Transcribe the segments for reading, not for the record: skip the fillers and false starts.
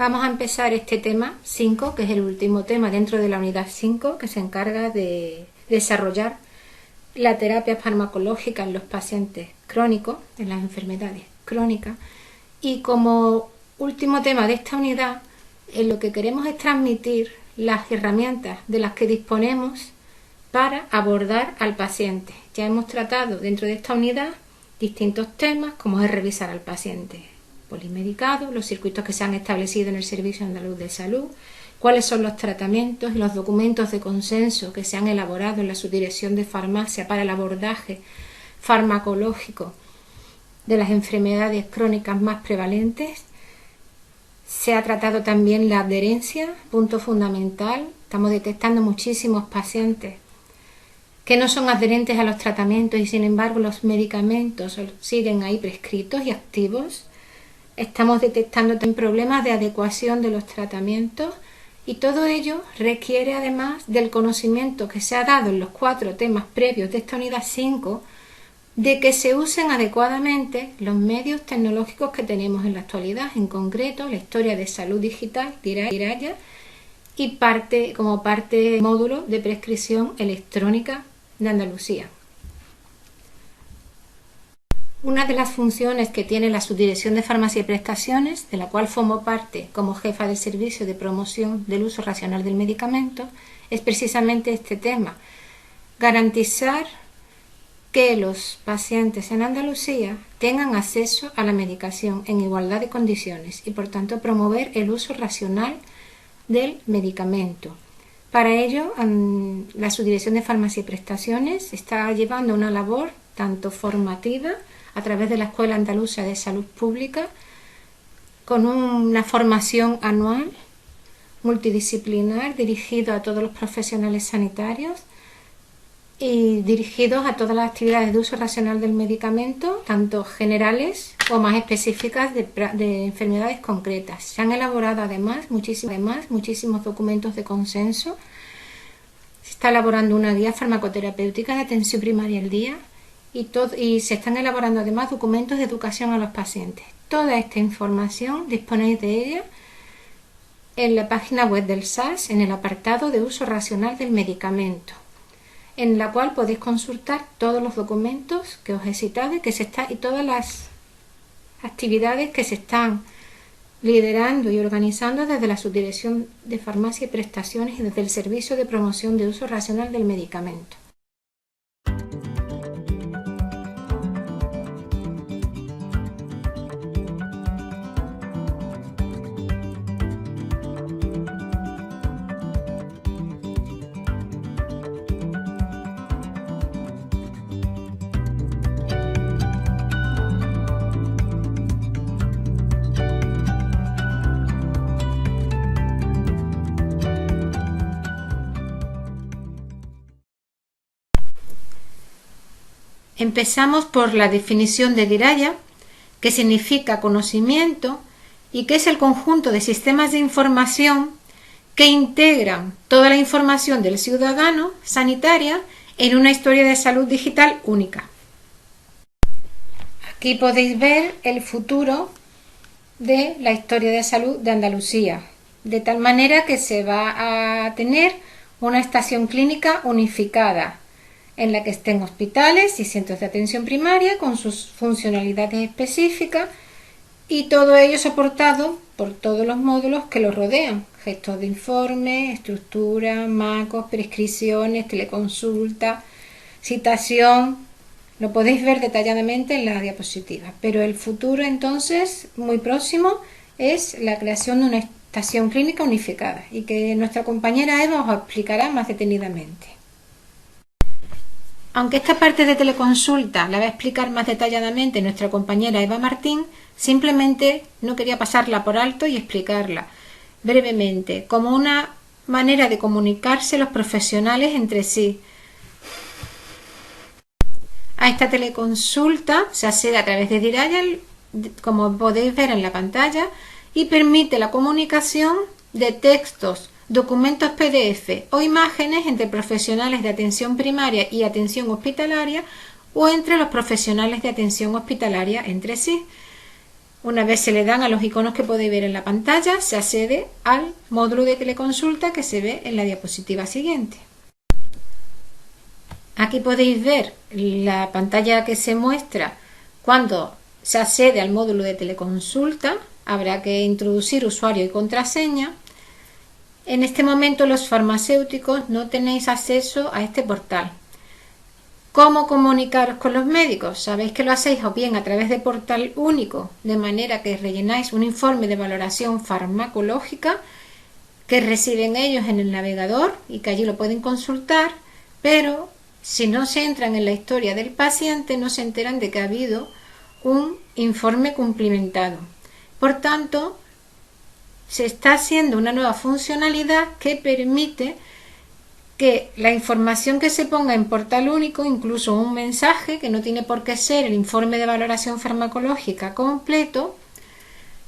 Vamos a empezar este tema 5, que es el último tema dentro de la unidad 5, que se encarga de desarrollar la terapia farmacológica en los pacientes crónicos, en las enfermedades crónicas. Y como último tema de esta unidad, lo que queremos es transmitir las herramientas de las que disponemos para abordar al paciente. Ya hemos tratado dentro de esta unidad distintos temas, como es revisar al paciente polimedicado, los circuitos que se han establecido en el Servicio Andaluz de Salud, cuáles son los tratamientos y los documentos de consenso que se han elaborado en la Subdirección de Farmacia para el abordaje farmacológico de las enfermedades crónicas más prevalentes. Se ha tratado también la adherencia, punto fundamental. Estamos detectando muchísimos pacientes que no son adherentes a los tratamientos y sin embargo los medicamentos siguen ahí prescritos y activos. Estamos detectando también problemas de adecuación de los tratamientos y todo ello requiere además del conocimiento que se ha dado en los 4 temas previos de esta unidad 5 de que se usen adecuadamente los medios tecnológicos que tenemos en la actualidad, en concreto la historia de salud digital, Diraya, y como parte del módulo de prescripción electrónica de Andalucía. Una de las funciones que tiene la Subdirección de Farmacia y Prestaciones, de la cual formo parte como jefa del Servicio de Promoción del Uso Racional del Medicamento, es precisamente este tema: garantizar que los pacientes en Andalucía tengan acceso a la medicación en igualdad de condiciones y, por tanto, promover el uso racional del medicamento. Para ello, la Subdirección de Farmacia y Prestaciones está llevando una labor tanto formativa a través de la Escuela Andaluza de Salud Pública, con una formación anual multidisciplinar dirigido a todos los profesionales sanitarios y dirigidos a todas las actividades de uso racional del medicamento, tanto generales o más específicas de enfermedades concretas. Se han elaborado además muchísimos documentos de consenso. Se está elaborando una guía farmacoterapéutica de atención primaria al día y se están elaborando además documentos de educación a los pacientes. Toda esta información disponéis de ella en la página web del SAS, en el apartado de uso racional del medicamento, en la cual podéis consultar todos los documentos que os he citado y todas las actividades que se están liderando y organizando desde la Subdirección de Farmacia y Prestaciones y desde el Servicio de Promoción de Uso Racional del Medicamento. Empezamos por la definición de Diraya, que significa conocimiento y que es el conjunto de sistemas de información que integran toda la información del ciudadano sanitaria en una historia de salud digital única. Aquí podéis ver el futuro de la historia de salud de Andalucía, de tal manera que se va a tener una estación clínica unificada, en la que estén hospitales y centros de atención primaria con sus funcionalidades específicas y todo ello soportado por todos los módulos que lo rodean: gestos de informe, estructura, macos, prescripciones, teleconsulta, citación. Lo podéis ver detalladamente en la diapositiva, pero el futuro entonces muy próximo es la creación de una estación clínica unificada y que nuestra compañera Eva os explicará más detenidamente. Aunque esta parte de teleconsulta la va a explicar más detalladamente nuestra compañera Eva Martín, simplemente no quería pasarla por alto y explicarla brevemente como una manera de comunicarse los profesionales entre sí. A esta teleconsulta se accede a través de Diraya, como podéis ver en la pantalla, y permite la comunicación de textos, documentos PDF o imágenes entre profesionales de atención primaria y atención hospitalaria o entre los profesionales de atención hospitalaria entre sí. Una vez se le dan a los iconos que podéis ver en la pantalla, se accede al módulo de teleconsulta que se ve en la diapositiva siguiente. Aquí podéis ver la pantalla que se muestra cuando se accede al módulo de teleconsulta. Habrá que introducir usuario y contraseña. En este momento los farmacéuticos no tenéis acceso a este portal. ¿Cómo comunicaros con los médicos? Sabéis que lo hacéis o bien a través de portal único, de manera que rellenáis un informe de valoración farmacológica que reciben ellos en el navegador y que allí lo pueden consultar, pero si no se entran en la historia del paciente no se enteran de que ha habido un informe cumplimentado. Por tanto, se está haciendo una nueva funcionalidad que permite que la información que se ponga en portal único, incluso un mensaje, que no tiene por qué ser el informe de valoración farmacológica completo,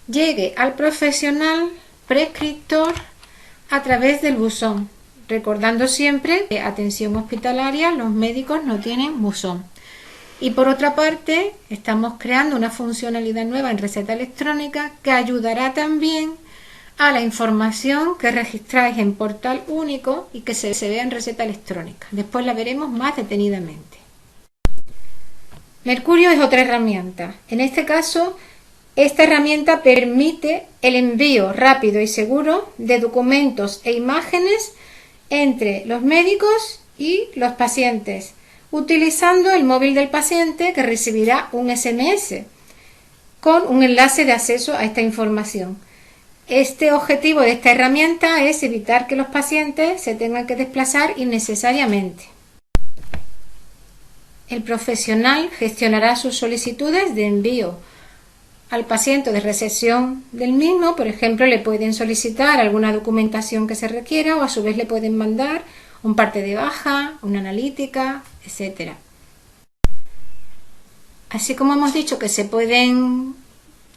llegue al profesional prescriptor a través del buzón. Recordando siempre que atención hospitalaria, los médicos no tienen buzón. Y por otra parte, estamos creando una funcionalidad nueva en receta electrónica que ayudará también a la información que registráis en portal único y que se vea en receta electrónica. Después la veremos más detenidamente. Mercurio es otra herramienta. En este caso, esta herramienta permite el envío rápido y seguro de documentos e imágenes entre los médicos y los pacientes, utilizando el móvil del paciente, que recibirá un SMS con un enlace de acceso a esta información. Este objetivo de esta herramienta es evitar que los pacientes se tengan que desplazar innecesariamente. El profesional gestionará sus solicitudes de envío al paciente de recepción del mismo. Por ejemplo, le pueden solicitar alguna documentación que se requiera o a su vez le pueden mandar un parte de baja, una analítica, etc. Así como hemos dicho que se pueden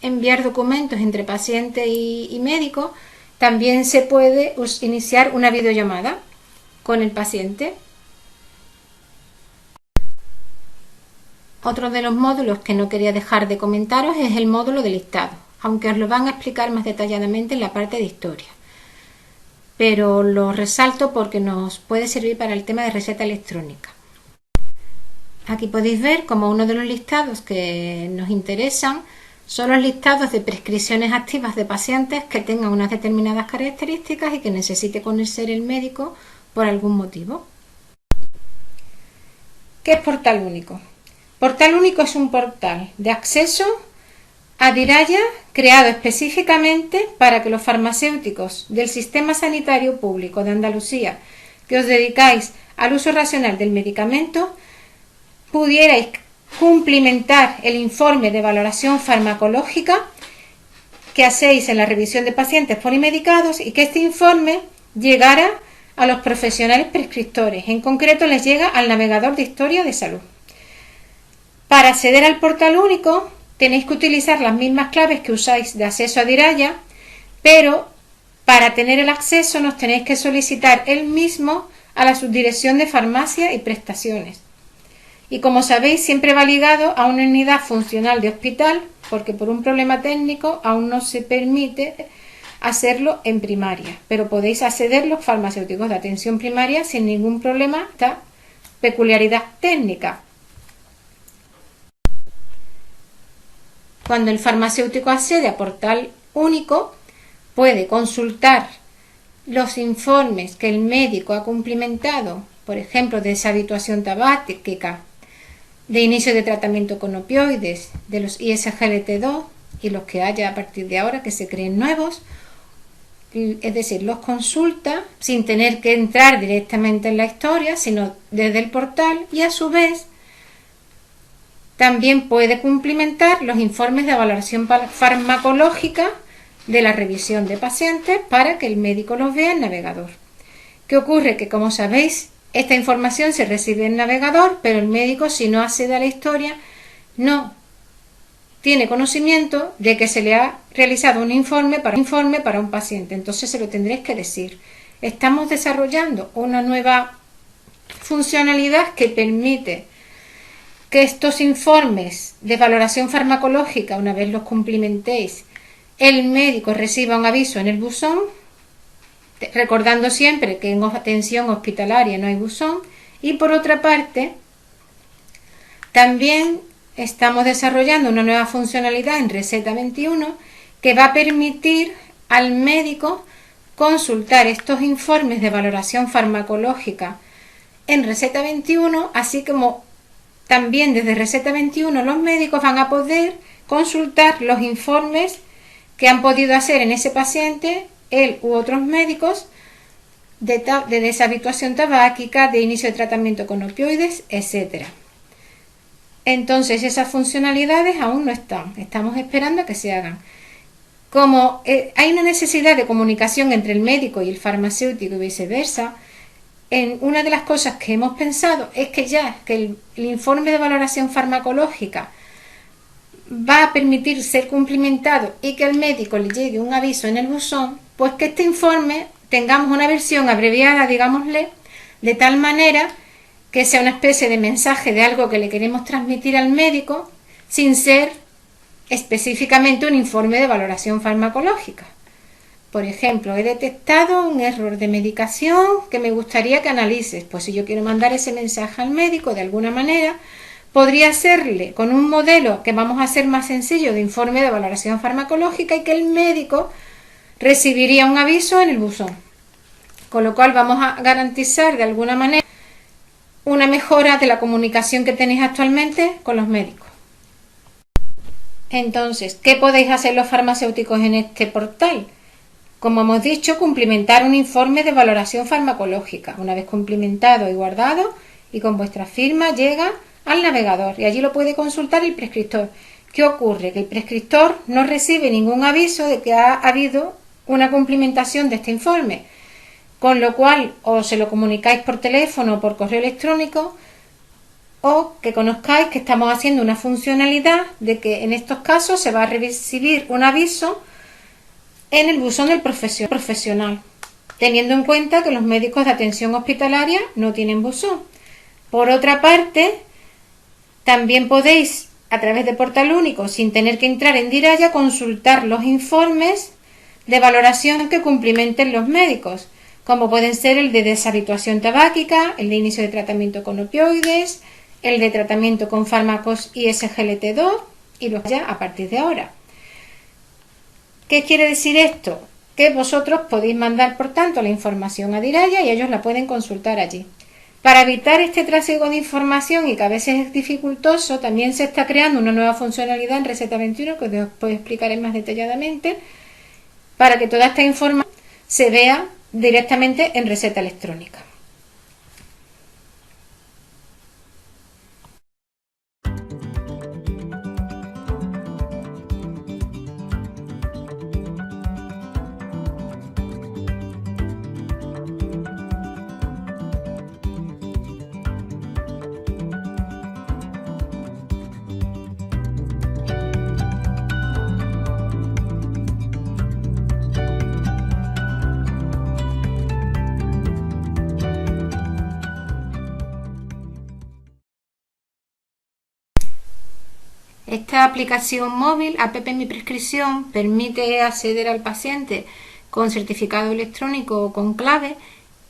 enviar documentos entre paciente y médico, también se puede iniciar una videollamada con el paciente. Otro de los módulos que no quería dejar de comentaros es el módulo de listado, aunque os lo van a explicar más detalladamente en la parte de historia. Pero lo resalto porque nos puede servir para el tema de receta electrónica. Aquí podéis ver como uno de los listados que nos interesan son los listados de prescripciones activas de pacientes que tengan unas determinadas características y que necesite conocer el médico por algún motivo. ¿Qué es portal único? Portal único es un portal de acceso a Diraya creado específicamente para que los farmacéuticos del Sistema Sanitario Público de Andalucía que os dedicáis al uso racional del medicamento pudierais cumplimentar el informe de valoración farmacológica que hacéis en la revisión de pacientes polimedicados y que este informe llegara a los profesionales prescriptores. En concreto, les llega al navegador de historia de salud. Para acceder al portal único tenéis que utilizar las mismas claves que usáis de acceso a Diraya, pero para tener el acceso nos tenéis que solicitar el mismo a la subdirección de farmacia y prestaciones. Y como sabéis, siempre va ligado a una unidad funcional de hospital, porque por un problema técnico aún no se permite hacerlo en primaria, pero podéis acceder los farmacéuticos de atención primaria sin ningún problema, esta peculiaridad técnica. Cuando el farmacéutico accede a portal único, puede consultar los informes que el médico ha cumplimentado, por ejemplo, de deshabituación tabáquica, de inicio de tratamiento con opioides, de los ISGLT2 y los que haya a partir de ahora que se creen nuevos, es decir, los consulta sin tener que entrar directamente en la historia, sino desde el portal, y a su vez también puede cumplimentar los informes de valoración farmacológica de la revisión de pacientes para que el médico los vea en navegador. ¿Qué ocurre? Que, como sabéis, esta información se recibe en navegador, pero el médico, si no accede a la historia, no tiene conocimiento de que se le ha realizado un informe para un paciente. Entonces se lo tendréis que decir. Estamos desarrollando una nueva funcionalidad que permite que estos informes de valoración farmacológica, una vez los cumplimentéis, el médico reciba un aviso en el buzón, recordando siempre que en atención hospitalaria no hay buzón. Y por otra parte, también estamos desarrollando una nueva funcionalidad en Receta 21 que va a permitir al médico consultar estos informes de valoración farmacológica en Receta 21, así como también desde Receta 21 los médicos van a poder consultar los informes que han podido hacer en ese paciente él u otros médicos de deshabituación tabáquica, de inicio de tratamiento con opioides, etc. Entonces esas funcionalidades aún no están, estamos esperando a que se hagan. Como hay una necesidad de comunicación entre el médico y el farmacéutico y viceversa, una de las cosas que hemos pensado es que ya que el informe de valoración farmacológica va a permitir ser cumplimentado y que al médico le llegue un aviso en el buzón, pues que este informe tengamos una versión abreviada, digámosle, de tal manera que sea una especie de mensaje de algo que le queremos transmitir al médico sin ser específicamente un informe de valoración farmacológica. Por ejemplo, he detectado un error de medicación que me gustaría que analices. Pues si yo quiero mandar ese mensaje al médico de alguna manera, podría hacerle con un modelo que vamos a hacer más sencillo de informe de valoración farmacológica y que el médico recibiría un aviso en el buzón. Con lo cual vamos a garantizar de alguna manera una mejora de la comunicación que tenéis actualmente con los médicos. Entonces, ¿qué podéis hacer los farmacéuticos en este portal? Como hemos dicho, cumplimentar un informe de valoración farmacológica. Una vez cumplimentado y guardado y con vuestra firma llega al navegador y allí lo puede consultar el prescriptor. ¿Qué ocurre? Que el prescriptor no recibe ningún aviso de que ha habido una cumplimentación de este informe, con lo cual o se lo comunicáis por teléfono o por correo electrónico, o que conozcáis que estamos haciendo una funcionalidad de que en estos casos se va a recibir un aviso en el buzón del profesional, teniendo en cuenta que los médicos de atención hospitalaria no tienen buzón. Por otra parte, también podéis, a través de Portal Único, sin tener que entrar en Diraya, consultar los informes de valoración que cumplimenten los médicos, como pueden ser el de deshabituación tabáquica, el de inicio de tratamiento con opioides, el de tratamiento con fármacos ISGLT2 y los ya a partir de ahora. ¿Qué quiere decir esto? Que vosotros podéis mandar, por tanto, la información a Diraya y ellos la pueden consultar allí. Para evitar este tráfico de información y que a veces es dificultoso, también se está creando una nueva funcionalidad en Receta 21 que os explicaré más detalladamente, para que toda esta información se vea directamente en receta electrónica. Esta aplicación móvil, App Mi Prescripción, permite acceder al paciente con certificado electrónico o con clave,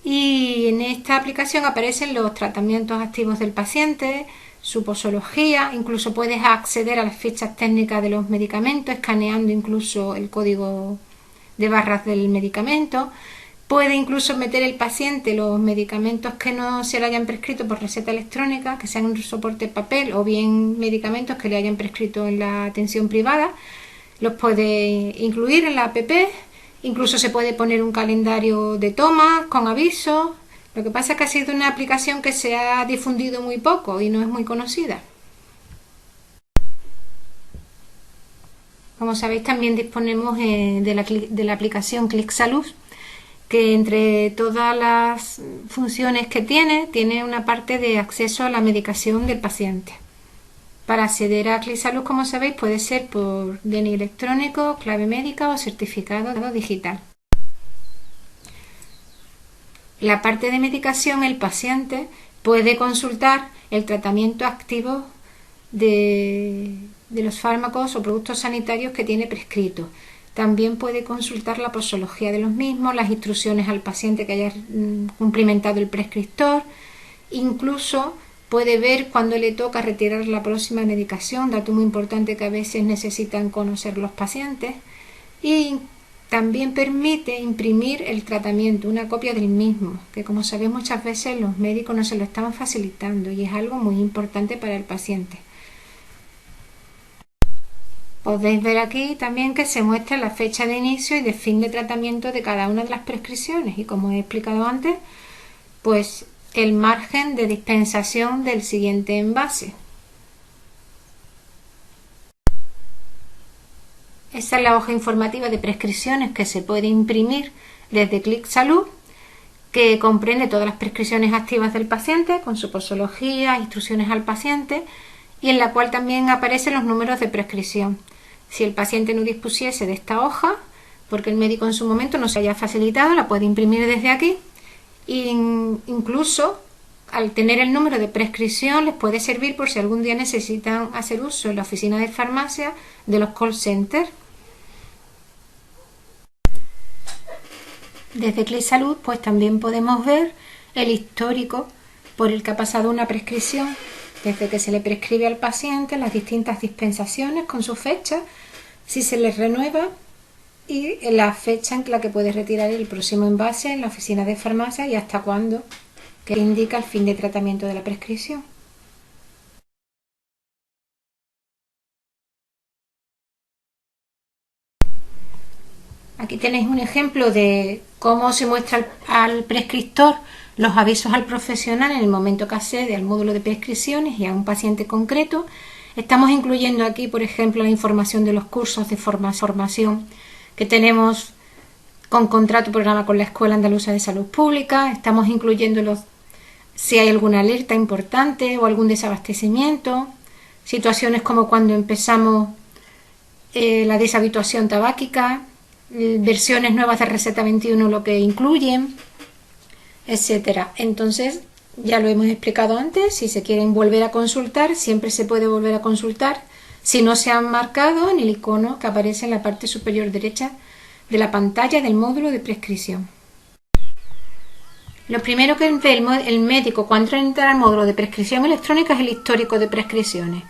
y en esta aplicación aparecen los tratamientos activos del paciente, su posología, incluso puedes acceder a las fichas técnicas de los medicamentos, escaneando incluso el código de barras del medicamento. Puede incluso meter el paciente los medicamentos que no se le hayan prescrito por receta electrónica, que sean un soporte papel, o bien medicamentos que le hayan prescrito en la atención privada. Los puede incluir en la app. Incluso se puede poner un calendario de tomas con avisos. Lo que pasa es que ha sido una aplicación que se ha difundido muy poco y no es muy conocida. Como sabéis, también disponemos de la aplicación ClickSalud, que entre todas las funciones que tiene una parte de acceso a la medicación del paciente. Para acceder a ClickSalud, como sabéis, puede ser por DNI electrónico, clave médica o certificado digital. La parte de medicación, el paciente puede consultar el tratamiento activo de los fármacos o productos sanitarios que tiene prescritos. También puede consultar la posología de los mismos, las instrucciones al paciente que haya cumplimentado el prescriptor, incluso puede ver cuándo le toca retirar la próxima medicación, dato muy importante que a veces necesitan conocer los pacientes, y también permite imprimir el tratamiento, una copia del mismo, que como sabéis muchas veces los médicos no se lo estaban facilitando y es algo muy importante para el paciente. Podéis ver aquí también que se muestra la fecha de inicio y de fin de tratamiento de cada una de las prescripciones y, como he explicado antes, pues el margen de dispensación del siguiente envase. Esta es la hoja informativa de prescripciones que se puede imprimir desde Clic Salud, que comprende todas las prescripciones activas del paciente con su posología, instrucciones al paciente, y en la cual también aparecen los números de prescripción. Si el paciente no dispusiese de esta hoja, porque el médico en su momento no se haya facilitado, la puede imprimir desde aquí. E incluso al tener el número de prescripción les puede servir por si algún día necesitan hacer uso en la oficina de farmacia de los call centers. Desde Clic Salud pues también podemos ver el histórico por el que ha pasado una prescripción, desde que se le prescribe al paciente, las distintas dispensaciones con su fecha, si se les renueva y la fecha en la que puede retirar el próximo envase en la oficina de farmacia y hasta cuándo, que indica el fin de tratamiento de la prescripción. Aquí tenéis un ejemplo de cómo se muestra al prescriptor los avisos al profesional en el momento que accede al módulo de prescripciones y a un paciente concreto. Estamos incluyendo aquí, por ejemplo, la información de los cursos de formación que tenemos con contrato programa con la Escuela Andaluza de Salud Pública. Estamos incluyendo si hay alguna alerta importante o algún desabastecimiento, situaciones como cuando empezamos la deshabituación tabáquica, versiones nuevas de receta 21, lo que incluyen, etcétera. Entonces, ya lo hemos explicado antes, si se quieren volver a consultar, siempre se puede volver a consultar si no se han marcado en el icono que aparece en la parte superior derecha de la pantalla del módulo de prescripción. Lo primero que ve el médico cuando entra al módulo de prescripción electrónica es el histórico de prescripciones.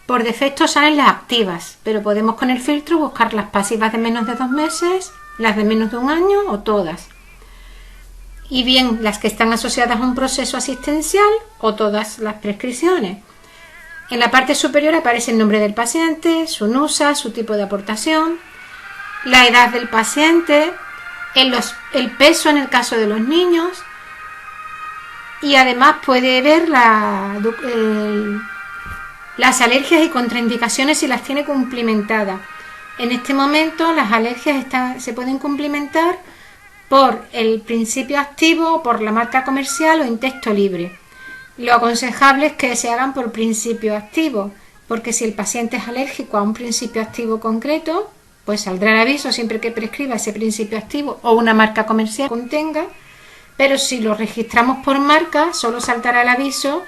Por defecto salen las activas, pero podemos con el filtro buscar las pasivas de menos de 2 meses, las de menos de 1 año o todas. Y bien las que están asociadas a un proceso asistencial o todas las prescripciones. En la parte superior aparece el nombre del paciente, su NUSA, su tipo de aportación, la edad del paciente, el peso en el caso de los niños, y además puede ver las alergias y contraindicaciones si las tiene cumplimentadas. En este momento las alergias se pueden cumplimentar por el principio activo, por la marca comercial o en texto libre. Lo aconsejable es que se hagan por principio activo, porque si el paciente es alérgico a un principio activo concreto, pues saldrá el aviso siempre que prescriba ese principio activo o una marca comercial que contenga, pero si lo registramos por marca, solo saltará el aviso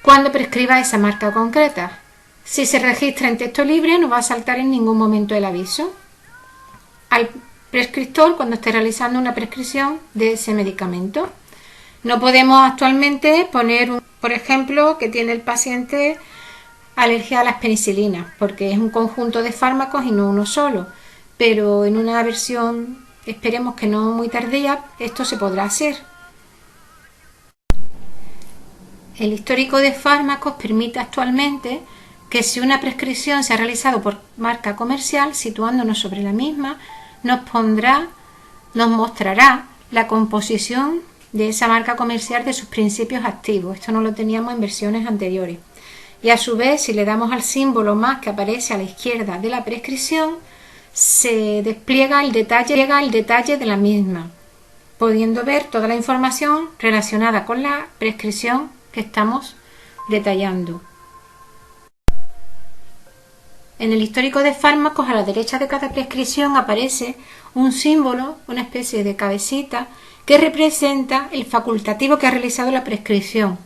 cuando prescriba esa marca concreta. Si se registra en texto libre, no va a saltar en ningún momento el aviso al prescriptor cuando esté realizando una prescripción de ese medicamento. No podemos actualmente poner, por ejemplo, que tiene el paciente alergia a las penicilinas, porque es un conjunto de fármacos y no uno solo, pero en una versión, esperemos que no muy tardía, esto se podrá hacer. El histórico de fármacos permite actualmente que si una prescripción se ha realizado por marca comercial, situándonos sobre la misma, nos mostrará la composición de esa marca comercial de sus principios activos. Esto no lo teníamos en versiones anteriores. Y a su vez, si le damos al símbolo más que aparece a la izquierda de la prescripción, se despliega el detalle de la misma, pudiendo ver toda la información relacionada con la prescripción que estamos detallando. En el histórico de fármacos, a la derecha de cada prescripción aparece un símbolo, una especie de cabecita, que representa el facultativo que ha realizado la prescripción.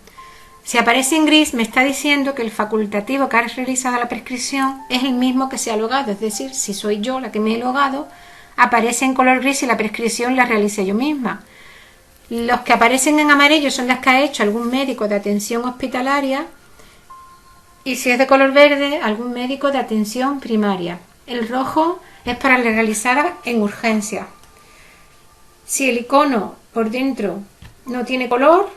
Si aparece en gris, me está diciendo que el facultativo que ha realizado la prescripción es el mismo que se ha logado, es decir, si soy yo la que me he logado, aparece en color gris y la prescripción la realicé yo misma. Los que aparecen en amarillo son las que ha hecho algún médico de atención hospitalaria y si es de color verde, algún médico de atención primaria. El rojo es para la realizada en urgencia. Si el icono por dentro no tiene color,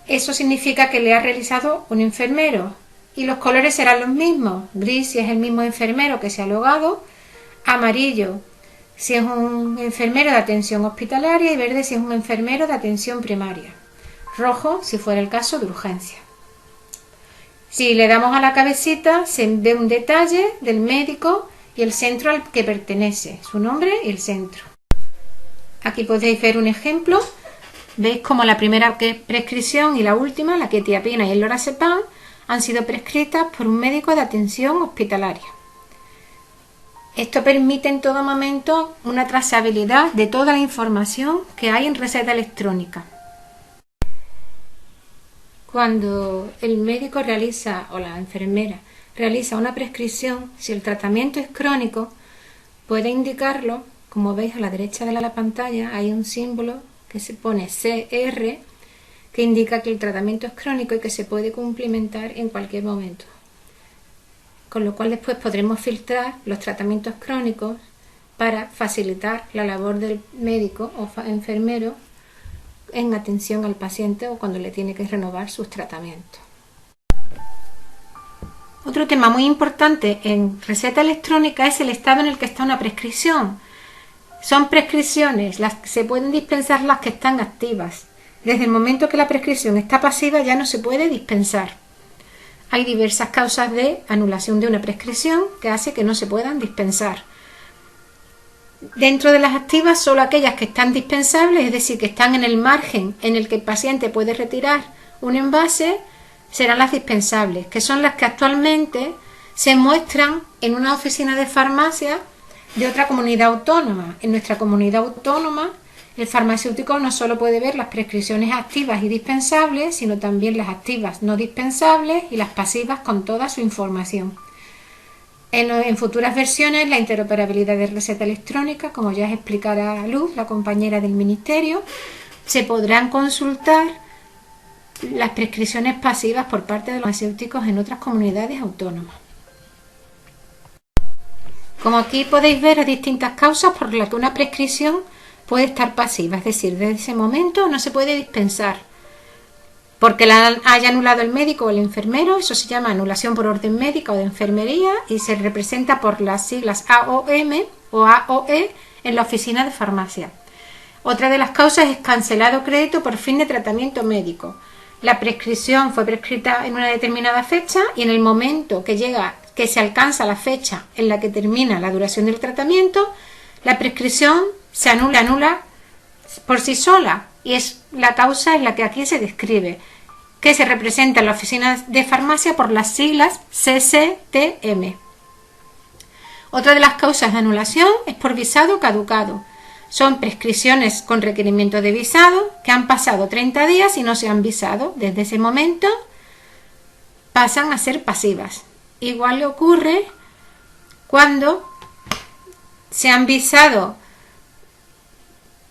eso significa que le ha realizado un enfermero y los colores serán los mismos. Gris si es el mismo enfermero que se ha logado, amarillo si es un enfermero de atención hospitalaria y verde si es un enfermero de atención primaria. Rojo si fuera el caso de urgencia. Si le damos a la cabecita se ve un detalle del médico y el centro al que pertenece, su nombre y el centro. Aquí podéis ver un ejemplo. Veis como la primera prescripción y la última, la quetiapina y el lorazepam, han sido prescritas por un médico de atención hospitalaria. Esto permite en todo momento una trazabilidad de toda la información que hay en receta electrónica. Cuando el médico realiza o la enfermera realiza una prescripción, si el tratamiento es crónico, puede indicarlo, como veis a la derecha de la pantalla hay un símbolo que se pone CR, que indica que el tratamiento es crónico y que se puede cumplimentar en cualquier momento. Con lo cual después podremos filtrar los tratamientos crónicos para facilitar la labor del médico o enfermero en atención al paciente o cuando le tiene que renovar sus tratamientos. Otro tema muy importante en receta electrónica es el estado en el que está una prescripción. Son prescripciones, se pueden dispensar las que están activas. Desde el momento que la prescripción está pasiva ya no se puede dispensar. Hay diversas causas de anulación de una prescripción que hace que no se puedan dispensar. Dentro de las activas, solo aquellas que están dispensables, es decir, que están en el margen en el que el paciente puede retirar un envase, serán las dispensables, que son las que actualmente se muestran en una oficina de farmacia de otra comunidad autónoma. En nuestra comunidad autónoma, el farmacéutico no solo puede ver las prescripciones activas y dispensables, sino también las activas no dispensables y las pasivas con toda su información. En futuras versiones, la interoperabilidad de receta electrónica, como ya explicará Luz, la compañera del Ministerio, se podrán consultar las prescripciones pasivas por parte de los farmacéuticos en otras comunidades autónomas. Como aquí podéis ver, hay distintas causas por las que una prescripción puede estar pasiva, es decir, desde ese momento no se puede dispensar. Porque la haya anulado el médico o el enfermero, eso se llama anulación por orden médica o de enfermería y se representa por las siglas AOM o AOE en la oficina de farmacia. Otra de las causas es cancelado crédito por fin de tratamiento médico. La prescripción fue prescrita en una determinada fecha y en el momento que se alcanza la fecha en la que termina la duración del tratamiento, la prescripción se anula por sí sola y la causa es la que aquí se describe, que se representa en la oficina de farmacia por las siglas CCTM. Otra de las causas de anulación es por visado caducado. Son prescripciones con requerimiento de visado que han pasado 30 días y no se han visado. Desde ese momento pasan a ser pasivas. Igual le ocurre cuando se han visado,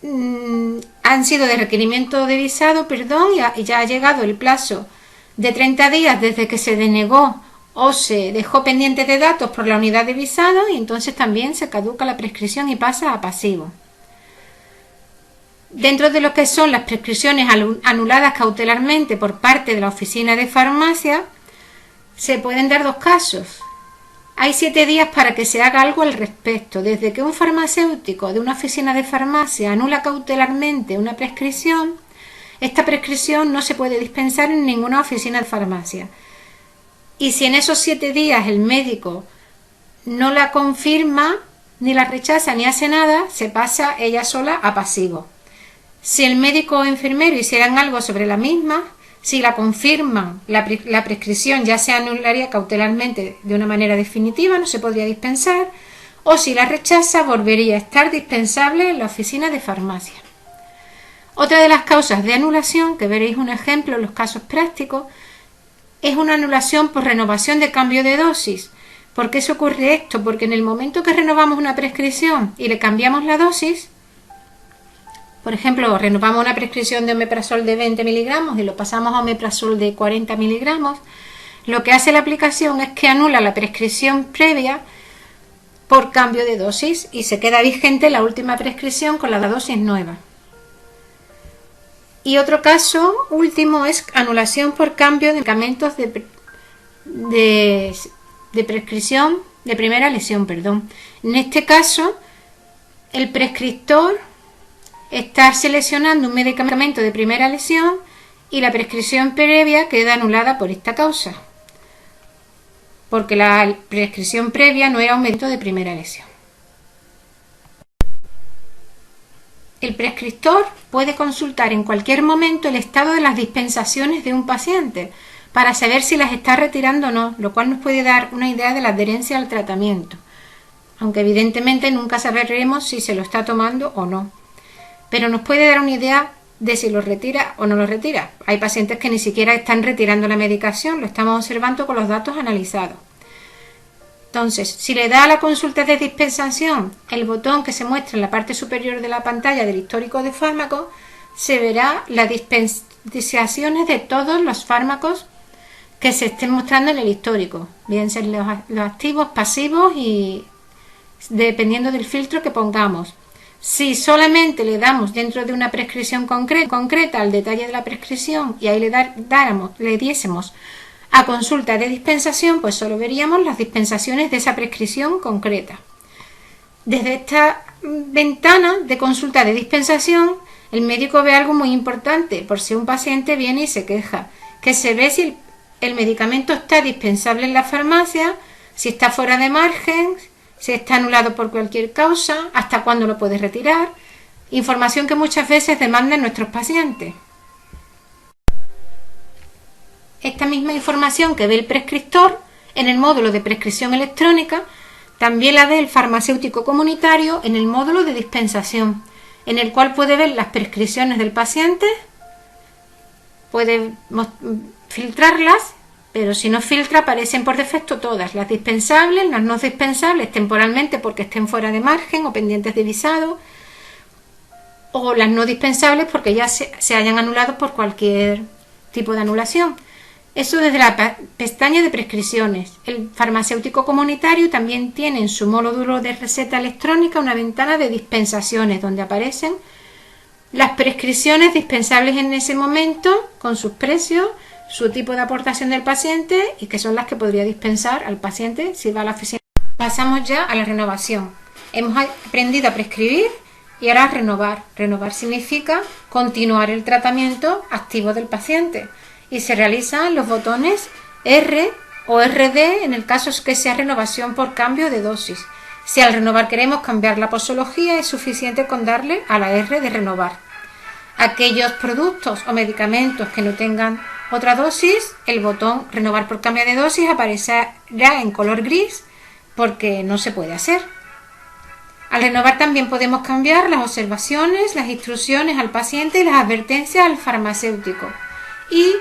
han sido de requerimiento de visado, y ya ha llegado el plazo de 30 días desde que se denegó o se dejó pendiente de datos por la unidad de visado y entonces también se caduca la prescripción y pasa a pasivo. Dentro de lo que son las prescripciones anuladas cautelarmente por parte de la oficina de farmacia, se pueden dar dos casos. Hay 7 días para que se haga algo al respecto. Desde que un farmacéutico de una oficina de farmacia anula cautelarmente una prescripción, esta prescripción no se puede dispensar en ninguna oficina de farmacia. Y si en esos 7 días el médico no la confirma, ni la rechaza, ni hace nada, se pasa ella sola a pasivo. Si el médico o enfermero hicieran algo sobre la misma, si la confirman, la prescripción ya se anularía cautelarmente de una manera definitiva, no se podría dispensar, o si la rechaza, volvería a estar dispensable en la oficina de farmacia. Otra de las causas de anulación, que veréis un ejemplo en los casos prácticos, es una anulación por renovación de cambio de dosis. ¿Por qué se ocurre esto? Porque en el momento que renovamos una prescripción y le cambiamos la dosis, por ejemplo, renovamos una prescripción de omeprazol de 20 miligramos y lo pasamos a omeprazol de 40 miligramos, lo que hace la aplicación es que anula la prescripción previa por cambio de dosis y se queda vigente la última prescripción con la dosis nueva. Y otro caso último es anulación por cambio de medicamentos de prescripción de primera lesión. En este caso, el prescriptor está seleccionando un medicamento de primera lesión y la prescripción previa queda anulada por esta causa, porque la prescripción previa no era un medicamento de primera lesión. El prescriptor puede consultar en cualquier momento el estado de las dispensaciones de un paciente para saber si las está retirando o no, lo cual nos puede dar una idea de la adherencia al tratamiento, aunque evidentemente nunca sabremos si se lo está tomando o no, pero nos puede dar una idea de si lo retira o no lo retira. Hay pacientes que ni siquiera están retirando la medicación, lo estamos observando con los datos analizados. Entonces, si le da a la consulta de dispensación el botón que se muestra en la parte superior de la pantalla del histórico de fármacos, se verá las dispensaciones de todos los fármacos que se estén mostrando en el histórico, bien sean los activos, pasivos y dependiendo del filtro que pongamos. Si solamente le damos dentro de una prescripción concreta al detalle de la prescripción y ahí le diésemos a consulta de dispensación, pues solo veríamos las dispensaciones de esa prescripción concreta. Desde esta ventana de consulta de dispensación, el médico ve algo muy importante, por si un paciente viene y se queja, que se ve si el medicamento está dispensable en la farmacia, si está fuera de margen, si está anulado por cualquier causa, hasta cuándo lo puede retirar, información que muchas veces demandan nuestros pacientes. Esta misma información que ve el prescriptor en el módulo de prescripción electrónica también la ve el farmacéutico comunitario en el módulo de dispensación, en el cual puede ver las prescripciones del paciente, puede filtrarlas, pero si no filtra aparecen por defecto todas, las dispensables, las no dispensables temporalmente porque estén fuera de margen o pendientes de visado, o las no dispensables porque ya se hayan anulado por cualquier tipo de anulación. Eso desde la pestaña de prescripciones. El farmacéutico comunitario también tiene en su módulo de receta electrónica una ventana de dispensaciones donde aparecen las prescripciones dispensables en ese momento con sus precios, su tipo de aportación del paciente y que son las que podría dispensar al paciente si va a la oficina. Pasamos ya a la renovación. Hemos aprendido a prescribir y ahora a renovar. Renovar significa continuar el tratamiento activo del paciente. Y se realizan los botones R o RD en el caso que sea renovación por cambio de dosis. Si al renovar queremos cambiar la posología, es suficiente con darle a la R de renovar. Aquellos productos o medicamentos que no tengan otra dosis, el botón renovar por cambio de dosis aparecerá en color gris porque no se puede hacer. Al renovar también podemos cambiar las observaciones, las instrucciones al paciente y las advertencias al farmacéutico. Y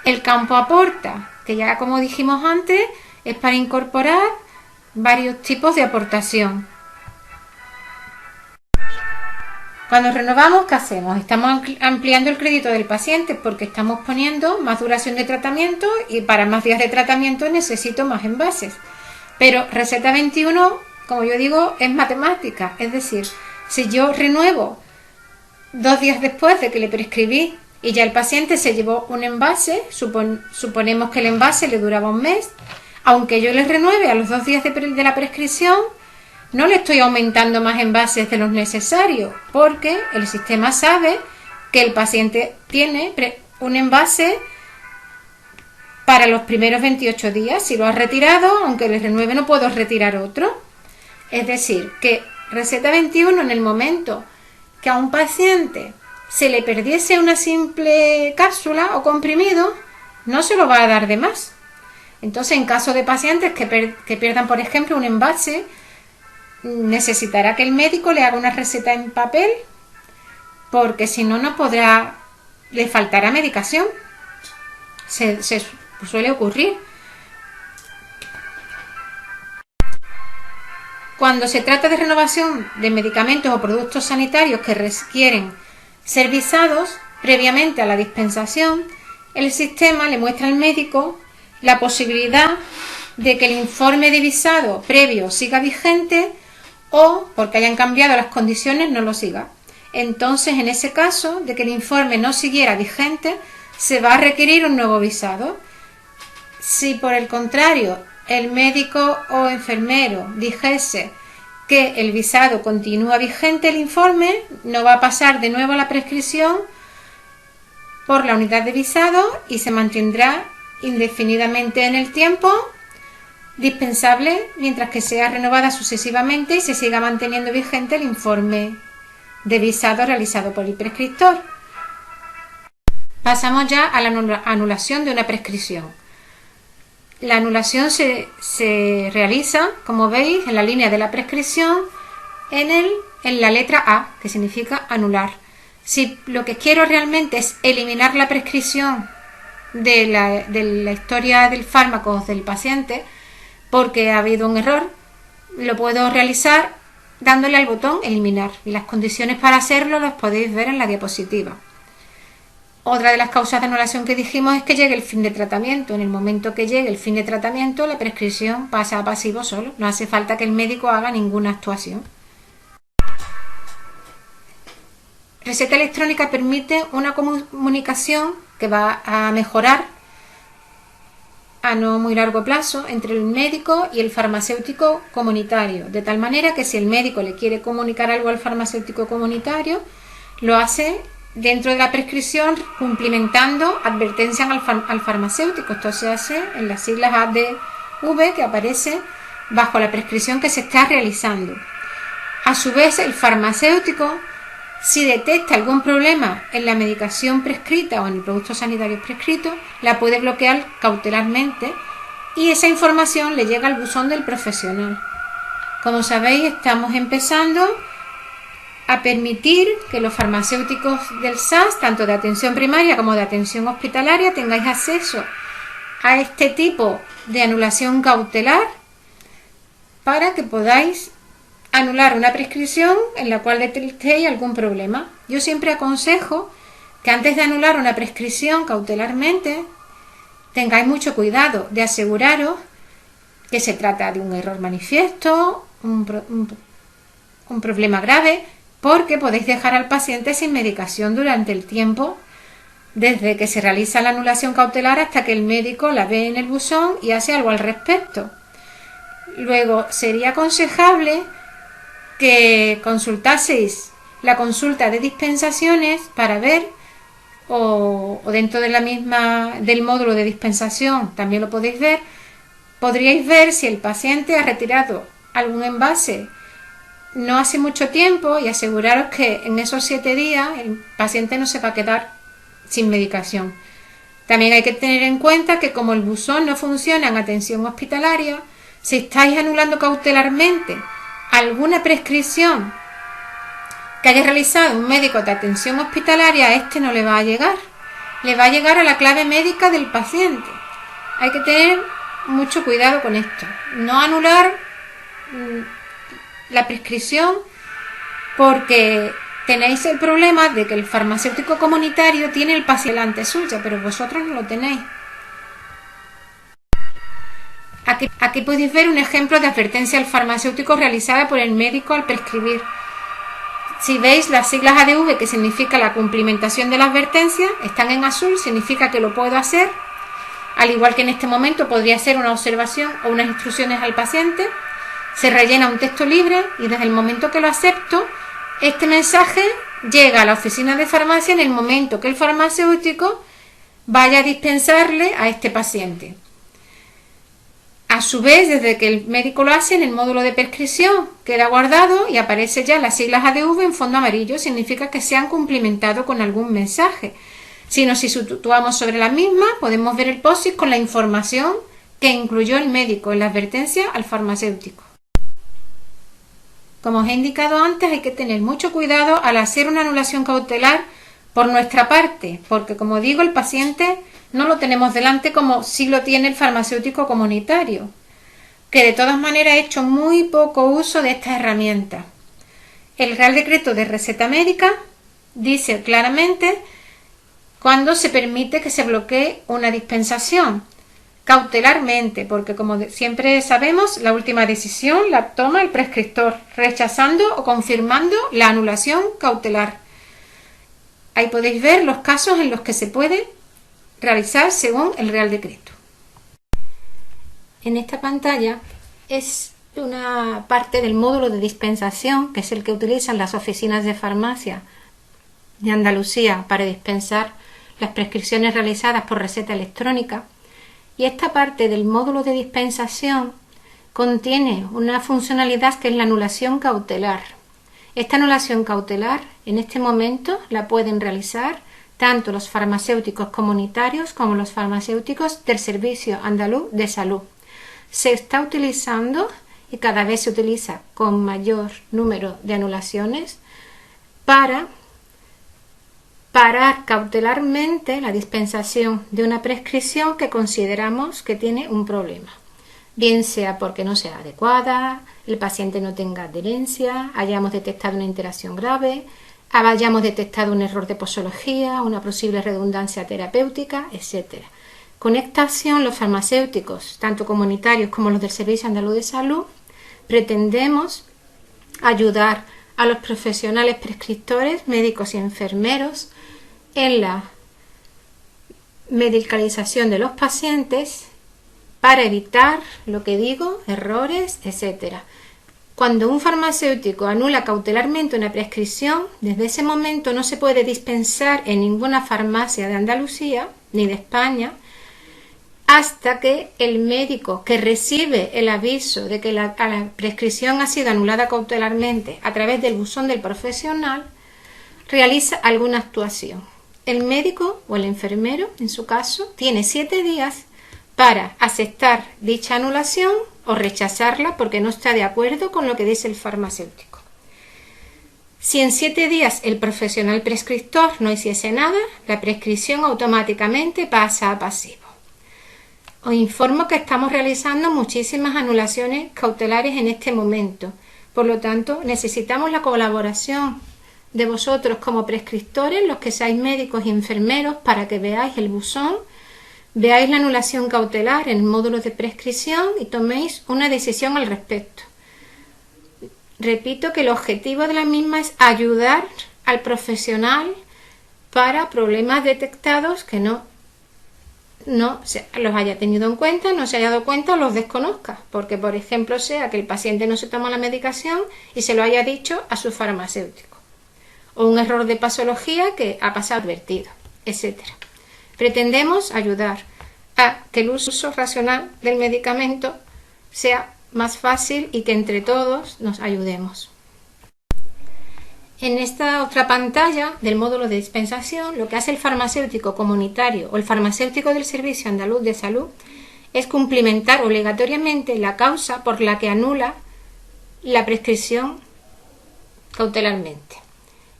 el campo aporta, que ya como dijimos antes, es para incorporar varios tipos de aportación. Cuando renovamos, ¿qué hacemos? Estamos ampliando el crédito del paciente porque estamos poniendo más duración de tratamiento y para más días de tratamiento necesito más envases. Pero receta 21, como yo digo, es matemática. Es decir, si yo renuevo 2 días después de que le prescribí y ya el paciente se llevó un envase, suponemos que el envase le duraba un mes, aunque yo le renueve a los 2 días de la prescripción, no le estoy aumentando más envases de los necesarios, porque el sistema sabe que el paciente tiene un envase para los primeros 28 días. Si lo ha retirado, aunque le renueve, no puedo retirar otro. Es decir, que receta 21, en el momento que a un paciente se le perdiese una simple cápsula o comprimido, no se lo va a dar de más. Entonces, en caso de pacientes que pierdan, por ejemplo, un envase, necesitará que el médico le haga una receta en papel porque si no, no podrá, le faltará medicación. Se suele ocurrir. Cuando se trata de renovación de medicamentos o productos sanitarios que requieren ser visados previamente a la dispensación, el sistema le muestra al médico la posibilidad de que el informe de visado previo siga vigente o, porque hayan cambiado las condiciones, no lo siga. Entonces, en ese caso de que el informe no siguiera vigente, se va a requerir un nuevo visado. Si por el contrario el médico o enfermero dijese que el visado continúa vigente, el informe no va a pasar de nuevo a la prescripción por la unidad de visado y se mantendrá indefinidamente en el tiempo dispensable mientras que sea renovada sucesivamente y se siga manteniendo vigente el informe de visado realizado por el prescriptor. Pasamos ya a la anulación de una prescripción. La anulación se realiza, como veis, en la línea de la prescripción en la letra A, que significa anular. Si lo que quiero realmente es eliminar la prescripción de la historia del fármaco del paciente porque ha habido un error, lo puedo realizar dándole al botón eliminar, y las condiciones para hacerlo las podéis ver en la diapositiva. Otra de las causas de anulación que dijimos es que llegue el fin de tratamiento. En el momento que llegue el fin de tratamiento, la prescripción pasa a pasivo solo. No hace falta que el médico haga ninguna actuación. Receta electrónica permite una comunicación que va a mejorar a no muy largo plazo entre el médico y el farmacéutico comunitario, de tal manera que si el médico le quiere comunicar algo al farmacéutico comunitario, lo hace dentro de la prescripción cumplimentando advertencias al farmacéutico. Esto se hace en las siglas ADV que aparece bajo la prescripción que se está realizando. A su vez, el farmacéutico, si detecta algún problema en la medicación prescrita o en el producto sanitario prescrito, la puede bloquear cautelarmente y esa información le llega al buzón del profesional. Como sabéis, estamos empezando a permitir que los farmacéuticos del SAS, tanto de atención primaria como de atención hospitalaria, tengáis acceso a este tipo de anulación cautelar para que podáis anular una prescripción en la cual detectéis algún problema. Yo siempre aconsejo que antes de anular una prescripción cautelarmente tengáis mucho cuidado de aseguraros que se trata de un error manifiesto, un problema grave, porque podéis dejar al paciente sin medicación durante el tiempo desde que se realiza la anulación cautelar hasta que el médico la ve en el buzón y hace algo al respecto. Luego, sería aconsejable que consultaseis la consulta de dispensaciones para ver, o dentro de del módulo de dispensación también lo podéis ver, podríais ver si el paciente ha retirado algún envase no hace mucho tiempo y aseguraros que en esos 7 días el paciente no se va a quedar sin medicación. También hay que tener en cuenta que como el buzón no funciona en atención hospitalaria, si estáis anulando cautelarmente alguna prescripción que haya realizado un médico de atención hospitalaria, a este no le va a llegar. Le va a llegar a la clave médica del paciente. Hay que tener mucho cuidado con esto. No anular la prescripción porque tenéis el problema de que el farmacéutico comunitario tiene el paciente delante suya, pero vosotros no lo tenéis. Aquí podéis ver un ejemplo de advertencia al farmacéutico realizada por el médico al prescribir. Si veis las siglas ADV, que significa la cumplimentación de la advertencia, están en azul, significa que lo puedo hacer, al igual que en este momento podría hacer una observación o unas instrucciones al paciente. Se rellena un texto libre y desde el momento que lo acepto, este mensaje llega a la oficina de farmacia en el momento que el farmacéutico vaya a dispensarle a este paciente. A su vez, desde que el médico lo hace, en el módulo de prescripción queda guardado y aparece ya las siglas ADV en fondo amarillo, significa que se han cumplimentado con algún mensaje. Si nos situamos sobre la misma, podemos ver el POSIT con la información que incluyó el médico en la advertencia al farmacéutico. Como os he indicado antes, hay que tener mucho cuidado al hacer una anulación cautelar por nuestra parte, porque como digo, el paciente no lo tenemos delante como sí lo tiene el farmacéutico comunitario, que de todas maneras ha hecho muy poco uso de esta herramienta. El Real Decreto de Receta Médica dice claramente cuando se permite que se bloquee una dispensación cautelarmente, porque como siempre sabemos, la última decisión la toma el prescriptor, rechazando o confirmando la anulación cautelar. Ahí podéis ver los casos en los que se puede realizar según el Real Decreto. En esta pantalla es una parte del módulo de dispensación, que es el que utilizan las oficinas de farmacia de Andalucía para dispensar las prescripciones realizadas por receta electrónica. Y esta parte del módulo de dispensación contiene una funcionalidad que es la anulación cautelar. Esta anulación cautelar en este momento la pueden realizar tanto los farmacéuticos comunitarios como los farmacéuticos del Servicio Andaluz de Salud. Se está utilizando y cada vez se utiliza con mayor número de anulaciones para parar cautelarmente la dispensación de una prescripción que consideramos que tiene un problema, bien sea porque no sea adecuada, el paciente no tenga adherencia, hayamos detectado una interacción grave, hayamos detectado un error de posología, una posible redundancia terapéutica, etc. Con esta acción, los farmacéuticos, tanto comunitarios como los del Servicio Andaluz de Salud, pretendemos ayudar a los profesionales prescriptores, médicos y enfermeros en la medicalización de los pacientes para evitar, lo que digo, errores, etc. Cuando un farmacéutico anula cautelarmente una prescripción, desde ese momento no se puede dispensar en ninguna farmacia de Andalucía ni de España hasta que el médico que recibe el aviso de que la prescripción ha sido anulada cautelarmente a través del buzón del profesional realiza alguna actuación. El médico o el enfermero, en su caso, tiene 7 días para aceptar dicha anulación o rechazarla porque no está de acuerdo con lo que dice el farmacéutico. Si en 7 días el profesional prescriptor no hiciese nada, la prescripción automáticamente pasa a pasivo. Os informo que estamos realizando muchísimas anulaciones cautelares en este momento. Por lo tanto, necesitamos la colaboración de vosotros como prescriptores, los que seáis médicos y enfermeros, para que veáis el buzón, veáis la anulación cautelar en el módulo de prescripción y toméis una decisión al respecto. Repito que el objetivo de la misma es ayudar al profesional para problemas detectados que no los haya tenido en cuenta, no se haya dado cuenta o los desconozca, porque por ejemplo sea que el paciente no se toma la medicación y se lo haya dicho a su farmacéutico, o un error de pasología que ha pasado advertido, etc. Pretendemos ayudar a que el uso racional del medicamento sea más fácil y que entre todos nos ayudemos. En esta otra pantalla del módulo de dispensación, lo que hace el farmacéutico comunitario o el farmacéutico del Servicio Andaluz de Salud es cumplimentar obligatoriamente la causa por la que anula la prescripción cautelarmente.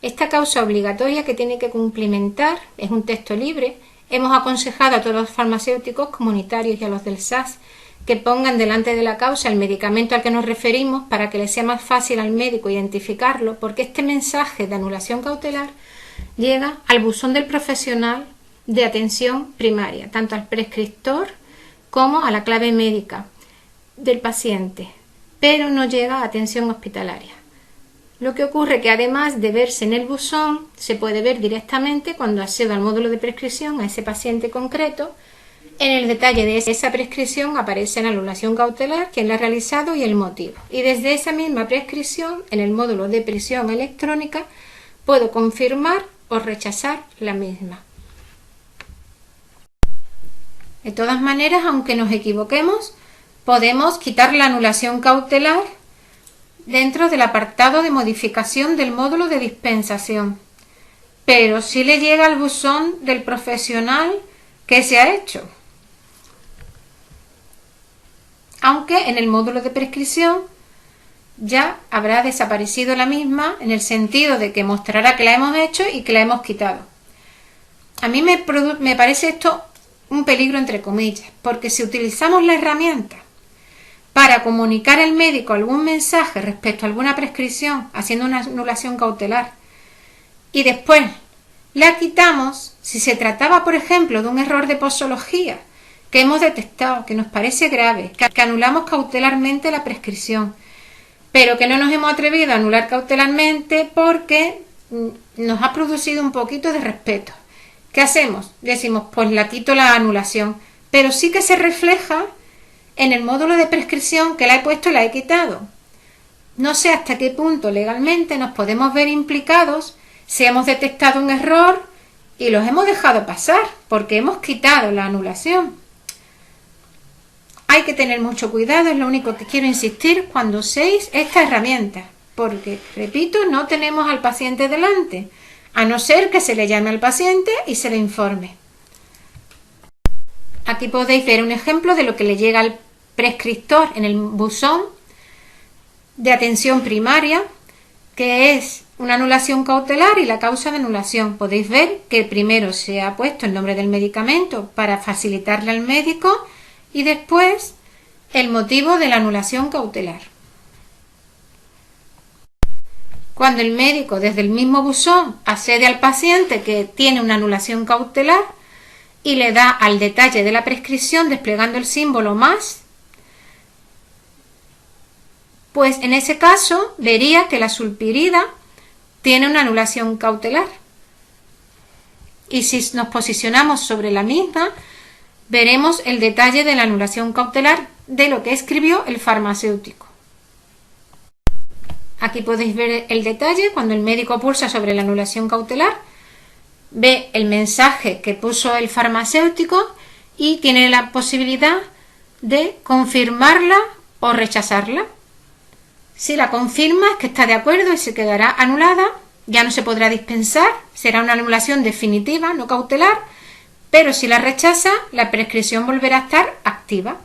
Esta causa obligatoria que tiene que cumplimentar es un texto libre. Hemos aconsejado a todos los farmacéuticos comunitarios y a los del SAS que pongan delante de la causa el medicamento al que nos referimos para que le sea más fácil al médico identificarlo, porque este mensaje de anulación cautelar llega al buzón del profesional de atención primaria, tanto al prescriptor como a la clave médica del paciente, pero no llega a atención hospitalaria. Lo que ocurre que además de verse en el buzón, se puede ver directamente cuando acceda al módulo de prescripción a ese paciente concreto. En el detalle de esa prescripción aparece la anulación cautelar, quién la ha realizado y el motivo. Y desde esa misma prescripción, en el módulo de presión electrónica, puedo confirmar o rechazar la misma. De todas maneras, aunque nos equivoquemos, podemos quitar la anulación cautelar dentro del apartado de modificación del módulo de dispensación. Pero si le llega al buzón del profesional, ¿qué se ha hecho? Aunque en el módulo de prescripción ya habrá desaparecido la misma, en el sentido de que mostrará que la hemos hecho y que la hemos quitado. A mí me parece esto un peligro entre comillas, porque si utilizamos la herramienta para comunicar al médico algún mensaje respecto a alguna prescripción, haciendo una anulación cautelar, y después la quitamos, si se trataba, por ejemplo, de un error de posología que hemos detectado, que nos parece grave, que anulamos cautelarmente la prescripción, pero que no nos hemos atrevido a anular cautelarmente porque nos ha producido un poquito de respeto. ¿Qué hacemos? Decimos, pues la quito la anulación, pero sí que se refleja en el módulo de prescripción que la he puesto y la he quitado. No sé hasta qué punto legalmente nos podemos ver implicados si hemos detectado un error y los hemos dejado pasar porque hemos quitado la anulación. Hay que tener mucho cuidado, es lo único que quiero insistir cuando uséis esta herramienta, porque, repito, no tenemos al paciente delante, a no ser que se le llame al paciente y se le informe. Aquí podéis ver un ejemplo de lo que le llega al prescriptor en el buzón de atención primaria, que es una anulación cautelar y la causa de anulación. Podéis ver que primero se ha puesto el nombre del medicamento para facilitarle al médico y después el motivo de la anulación cautelar. Cuando el médico desde el mismo buzón accede al paciente que tiene una anulación cautelar y le da al detalle de la prescripción desplegando el símbolo más, pues en ese caso vería que la sulpirida tiene una anulación cautelar. Y si nos posicionamos sobre la misma, veremos el detalle de la anulación cautelar de lo que escribió el farmacéutico. Aquí podéis ver el detalle cuando el médico pulsa sobre la anulación cautelar, ve el mensaje que puso el farmacéutico y tiene la posibilidad de confirmarla o rechazarla. Si la confirma es que está de acuerdo y se quedará anulada, ya no se podrá dispensar, será una anulación definitiva, no cautelar, pero si la rechaza, la prescripción volverá a estar activa.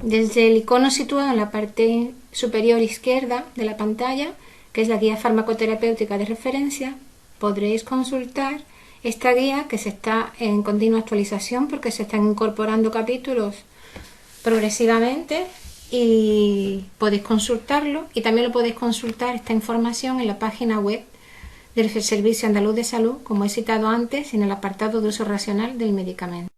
Desde el icono situado en la parte superior izquierda de la pantalla, que es la guía farmacoterapéutica de referencia, podréis consultar esta guía que se está en continua actualización porque se están incorporando capítulos progresivamente y podéis consultarlo, y también lo podéis consultar esta información en la página web del Servicio Andaluz de Salud, como he citado antes, en el apartado de uso racional del medicamento.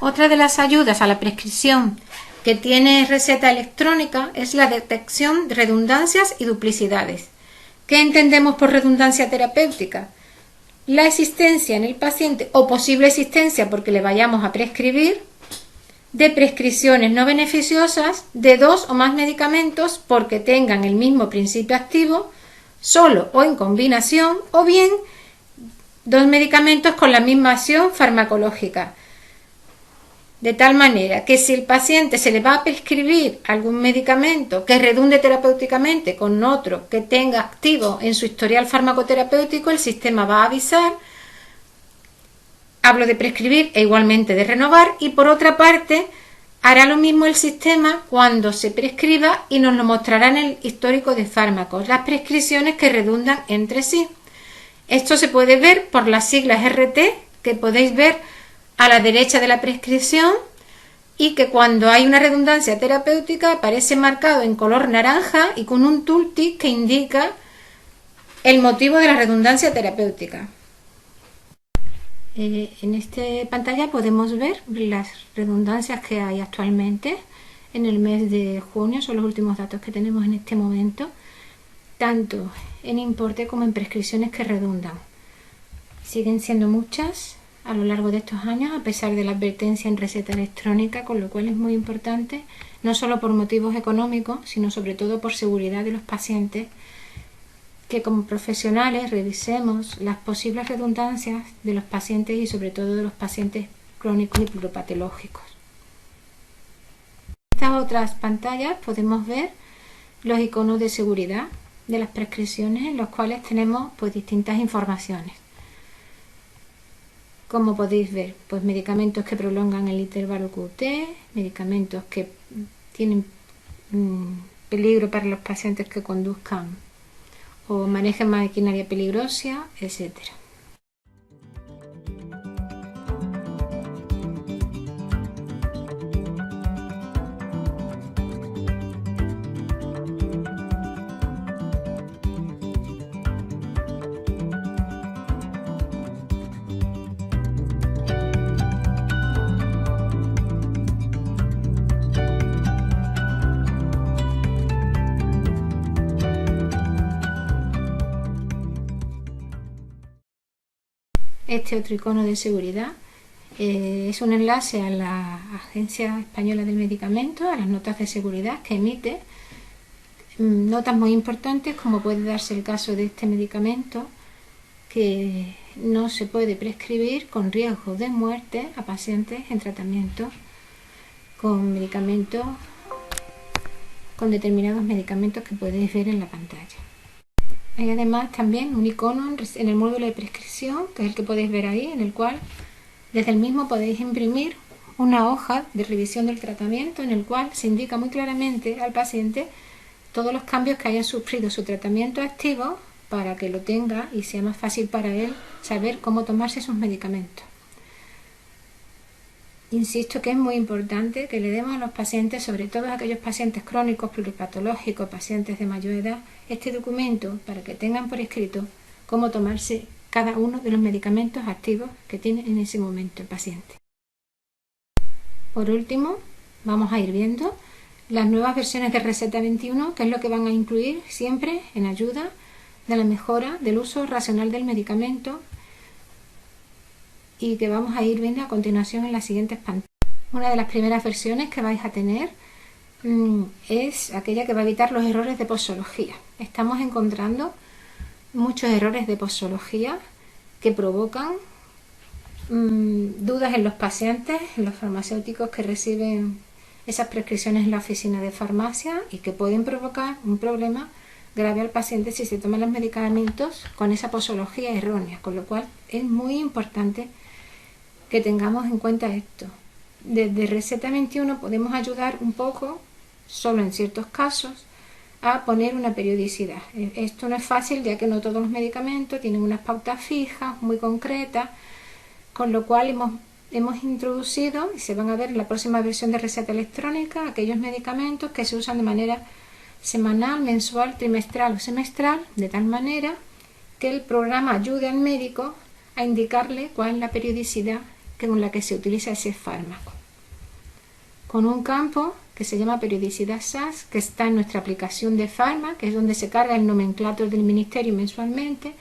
Otra de las ayudas a la prescripción que tiene receta electrónica es la detección de redundancias y duplicidades. ¿Qué entendemos por redundancia terapéutica? La existencia en el paciente, o posible existencia porque le vayamos a prescribir, de prescripciones no beneficiosas de 2 o más medicamentos porque tengan el mismo principio activo, solo o en combinación, o bien 2 medicamentos con la misma acción farmacológica. De tal manera que si el paciente se le va a prescribir algún medicamento que redunde terapéuticamente con otro que tenga activo en su historial farmacoterapéutico, el sistema va a avisar. Hablo de prescribir e igualmente de renovar, y por otra parte hará lo mismo el sistema cuando se prescriba y nos lo mostrará en el histórico de fármacos, las prescripciones que redundan entre sí. Esto se puede ver por las siglas RT que podéis ver a la derecha de la prescripción, y que cuando hay una redundancia terapéutica aparece marcado en color naranja y con un tooltip que indica el motivo de la redundancia terapéutica. En esta pantalla podemos ver las redundancias que hay actualmente en el mes de junio, son los últimos datos que tenemos en este momento, tanto en importe como en prescripciones que redundan. Siguen siendo muchas a lo largo de estos años, a pesar de la advertencia en receta electrónica, con lo cual es muy importante, no solo por motivos económicos, sino sobre todo por seguridad de los pacientes, que como profesionales revisemos las posibles redundancias de los pacientes y sobre todo de los pacientes crónicos y pluripatológicos. En estas otras pantallas podemos ver los iconos de seguridad de las prescripciones, en los cuales tenemos distintas informaciones. Como podéis ver, medicamentos que prolongan el intervalo QT, medicamentos que tienen peligro para los pacientes que conduzcan o manejen maquinaria peligrosa, etc. Este otro icono de seguridad es un enlace a la Agencia Española del Medicamento, a las notas de seguridad que emite, notas muy importantes, como puede darse el caso de este medicamento, que no se puede prescribir con riesgo de muerte a pacientes en tratamiento con medicamentos, con determinados medicamentos que podéis ver en la pantalla. Hay además también un icono en el módulo de prescripción, que es el que podéis ver ahí, en el cual desde el mismo podéis imprimir una hoja de revisión del tratamiento, en el cual se indica muy claramente al paciente todos los cambios que haya sufrido su tratamiento activo, para que lo tenga y sea más fácil para él saber cómo tomarse sus medicamentos. Insisto que es muy importante que le demos a los pacientes, sobre todo a aquellos pacientes crónicos, pluripatológicos, pacientes de mayor edad, este documento para que tengan por escrito cómo tomarse cada uno de los medicamentos activos que tiene en ese momento el paciente. Por último, vamos a ir viendo las nuevas versiones de Receta 21, que es lo que van a incluir siempre en ayuda de la mejora del uso racional del medicamento, y que vamos a ir viendo a continuación en las siguientes pantallas. Una de las primeras versiones que vais a tener es aquella que va a evitar los errores de posología. Estamos encontrando muchos errores de posología que provocan dudas en los pacientes, en los farmacéuticos que reciben esas prescripciones en la oficina de farmacia, y que pueden provocar un problema grave al paciente si se toman los medicamentos con esa posología errónea, con lo cual es muy importante que tengamos en cuenta esto. Desde Receta 21 podemos ayudar un poco, solo en ciertos casos, a poner una periodicidad. Esto no es fácil, ya que no todos los medicamentos tienen unas pautas fijas, muy concretas, con lo cual hemos introducido, y se van a ver en la próxima versión de receta electrónica, aquellos medicamentos que se usan de manera semanal, mensual, trimestral o semestral, de tal manera que el programa ayude al médico a indicarle cuál es la periodicidad con la que se utiliza ese fármaco. con un campo que se llama periodicidad SAS, que está en nuestra aplicación de Pharma, que es donde se carga el nomenclator del Ministerio mensualmente,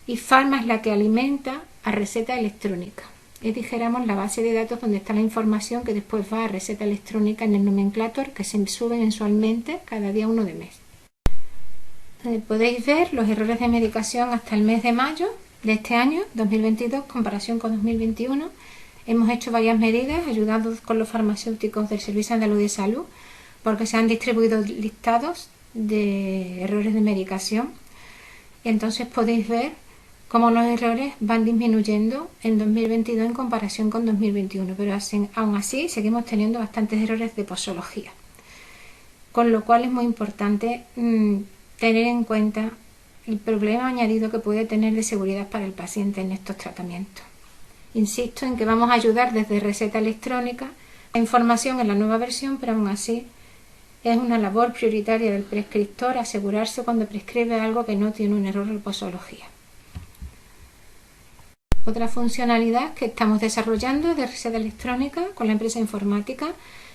y Pharma es la que alimenta a receta electrónica. Es, dijéramos, la base de datos donde está la información que después va a receta electrónica en el nomenclator, que se sube mensualmente cada día 1 de mes. Podéis ver los errores de medicación hasta el mes de mayo de este año, 2022, comparación con 2021. Hemos hecho varias medidas ayudados con los farmacéuticos del Servicio Andaluz de Salud, porque se han distribuido listados de errores de medicación. Y entonces podéis ver cómo los errores van disminuyendo en 2022 en comparación con 2021, pero aún así seguimos teniendo bastantes errores de posología. Con lo cual es muy importante tener en cuenta el problema añadido que puede tener de seguridad para el paciente en estos tratamientos. Insisto en que vamos a ayudar desde receta electrónica, la información en la nueva versión, pero aún así es una labor prioritaria del prescriptor asegurarse cuando prescribe algo que no tiene un error de posología. Otra funcionalidad que estamos desarrollando de receta electrónica con la empresa informática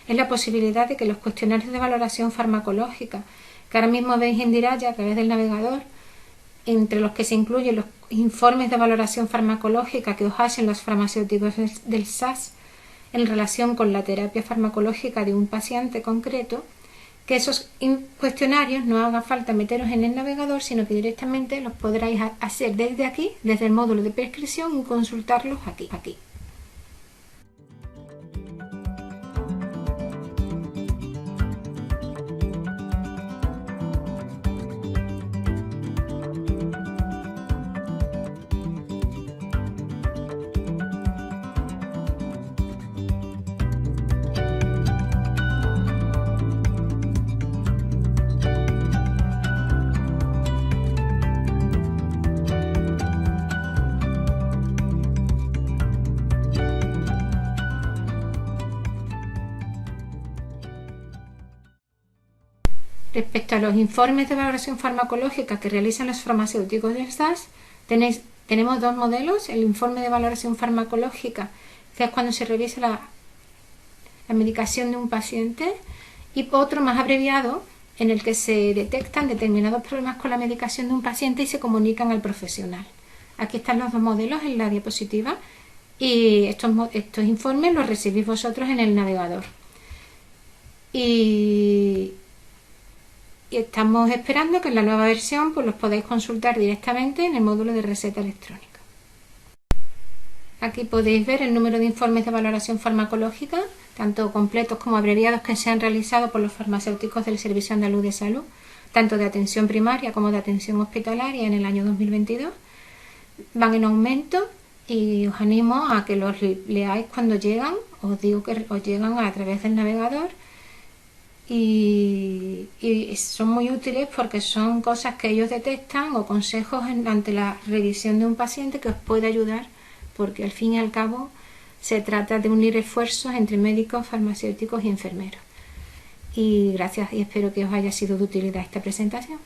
es la posibilidad de que los cuestionarios de valoración farmacológica, que ahora mismo veis en Diraya a través del navegador, entre los que se incluyen los informes de valoración farmacológica que os hacen los farmacéuticos del SAS en relación con la terapia farmacológica de un paciente concreto, que esos cuestionarios no haga falta meteros en el navegador, sino que directamente los podráis hacer desde aquí, desde el módulo de prescripción, y consultarlos aquí. Respecto a los informes de valoración farmacológica que realizan los farmacéuticos del SAS, tenemos dos modelos: el informe de valoración farmacológica, que es cuando se revisa la medicación de un paciente, y otro más abreviado en el que se detectan determinados problemas con la medicación de un paciente y se comunican al profesional. Aquí están los dos modelos en la diapositiva, y estos informes los recibís vosotros en el navegador. Y estamos esperando que en la nueva versión pues los podáis consultar directamente en el módulo de receta electrónica. Aquí podéis ver el número de informes de valoración farmacológica, tanto completos como abreviados, que se han realizado por los farmacéuticos del Servicio Andaluz de Salud, tanto de atención primaria como de atención hospitalaria en el año 2022. Van en aumento y os animo a que los leáis cuando llegan. Os digo que os llegan a través del navegador. Y son muy útiles porque son cosas que ellos detectan o consejos ante la revisión de un paciente que os puede ayudar, porque al fin y al cabo se trata de unir esfuerzos entre médicos, farmacéuticos y enfermeros. Y gracias, y espero que os haya sido de utilidad esta presentación.